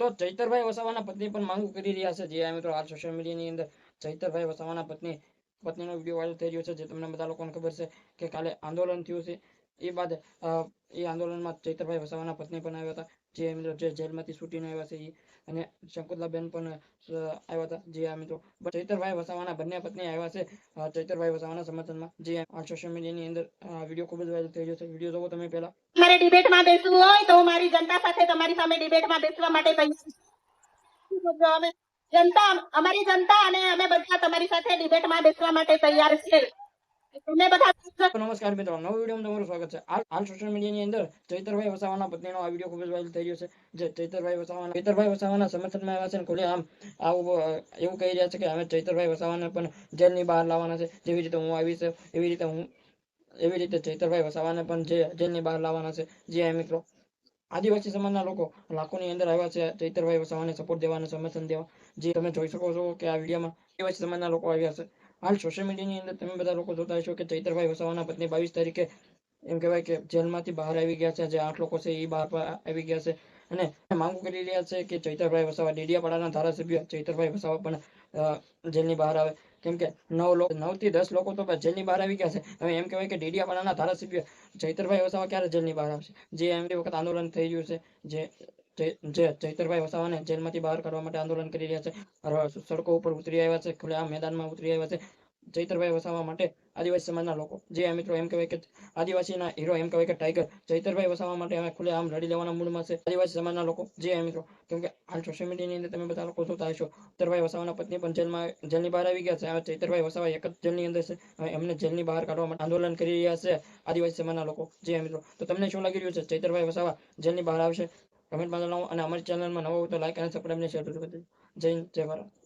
તો ચૈતરભાઈ વસાવાના પત્ની પણ માંગ કરી રહ્યા છે. જે મિત્રો હાલ સોશિયલ મીડિયાની અંદર ચૈતરભાઈ વસાવાના પત્નીનો વિડીયો વાયરલ થઈ રહ્યો છે. જે તમને બધા લોકોને ખબર છે કે કાલે આંદોલન થયું છે. એ બાદ એ આંદોલનમાં ચૈતરભાઈ વસાવાના પત્ની પણ આવ્યા હતા. જે મિત્રો જે જેલમાંથી છૂટીને આવ્યા છે અને શંકુતલાબેન પણ આવ્યા હતા. જે મિત્રો ચૈતરભાઈ વસાવાના બંને પત્ની આવ્યા છે ચૈતરભાઈ વસાવાના સમર્થનમાં. જે સોશિયલ મીડિયાની અંદર વિડીયો ખૂબ જ વાયરલ થઈ રહ્યો છે. વિડીયો જોવો તમે પહેલા. મારે ડિબેટમાં બેસવું હોય તો મારી જનતા સાથે તમારી સામે ડિબેટમાં બેસવા માટે તૈયાર અમે જનતા અમારી જનતા અને અમે બધા તમારી સાથે ડિબેટમાં બેસવા માટે તૈયાર છે. તમે બધા નમસ્કાર મિત્રો, નવો વિડીયોમાં તમારું સ્વાગત છે. હાલ સોશિયલ મીડિયાની અંદર ચૈતરભાઈ વસાવાના પત્નીનો આ વિડીયો ખૂબ જ વાયરલ થઈ રહ્યો છે. જે ચૈતરભાઈ વસાવાના સમર્થનમાં આવ્યા છે અને ખુલ્લે આમ આવું એવું કહી રહ્યા છે કે અમે ચૈતરભાઈ વસાવાને પણ જેલની બહાર લાવવાના છે. જેવી રીતે હું આવી છે એવી રીતે ચૈતરભાઈ વસાવાને પણ જેલની બહાર લાવવાના છે. જે મિત્રો આદિવાસી સમાજના લોકો લાખોની અંદર આવ્યા છે ચૈતરભાઈ વસાવાને સપોર્ટ દેવા અને સમર્થન દેવા. જે તમે જોઈ શકો છો કે આ વિડીયોમાં આદિવાસી સમાજના લોકો આવ્યા છે. હાલ સોશિયલ મીડિયાની અંદર તમે બધા લોકો જોતા હશો કે ચૈતરભાઈ વસાવાના પત્ની 22 તારીખે એમ કહેવાય કે જેલમાંથી બહાર આવી ગયા છે. જે 8 લોકો છે એ બહાર આવી ગયા છે અને માંગ કરી રહ્યા છે કે ચૈતરભાઈ વસાવા ડેડિયાપાડાના ધારાસભ્ય ચૈતરભાઈ વસાવા પણ જેલની બહાર આવે. કેમ કે 9 થી 10 લોકો તો જેલની બહાર આવી ગયા છે. હવે એમ કહેવાય કે ડેડિયાપાડાના ધારાસભ્ય ચૈતરભાઈ વસાવા ક્યારે જેલની બહાર આવશે? જે એમ વખત આંદોલન થઈ રહ્યું છે. જે ચૈતરભાઈ વસાવાને જેલમાંથી બહાર કાઢવા માટે આંદોલન કરી રહ્યા છે. સડકો ઉપર ઉતરી આવ્યા છે, ખુલ્લેઆમ મેદાનમાં ઉતરી આવ્યા છે ચૈતરભાઈ વસાવા માટે આદિવાસી સમાજના લોકો. જે મિત્રો એમ કહેવાય કે આદિવાસીના હીરો એમ કહેવાય કે ટાઈગર ચૈતરભાઈ વસાવા માટે અમે ખુલ્લેઆમ લડી લેવાના મૂડમાં છે આદિવાસી સમાજના લોકો. જે મિત્રો કેમ કે હાલ સોશિયલ મીડિયાની અંદર તમે બધા લોકો જોતા હશો ચૈતરભાઈ વસાવાના પત્ની પણ જેલની બહાર આવી ગયા છે. હવે ચૈતરભાઈ વસાવા એક જ જેલની અંદર છે. હવે એમને જેલની બહાર કાઢવા માટે આંદોલન કરી રહ્યા છે આદિવાસી સમાજના લોકો. જે મિત્રો તો તમને શું લાગી રહ્યું છે? ચૈતરભાઈ વસાવા જેલની બહાર આવશે? કમેન્ટમાં જણાવો અને અમારી ચેનલમાં નવો હોય તો લાઈક અને સબસ્ક્રાઇબ અને શેર જરૂર કરજો. જય હિન્દ, જય ભારત.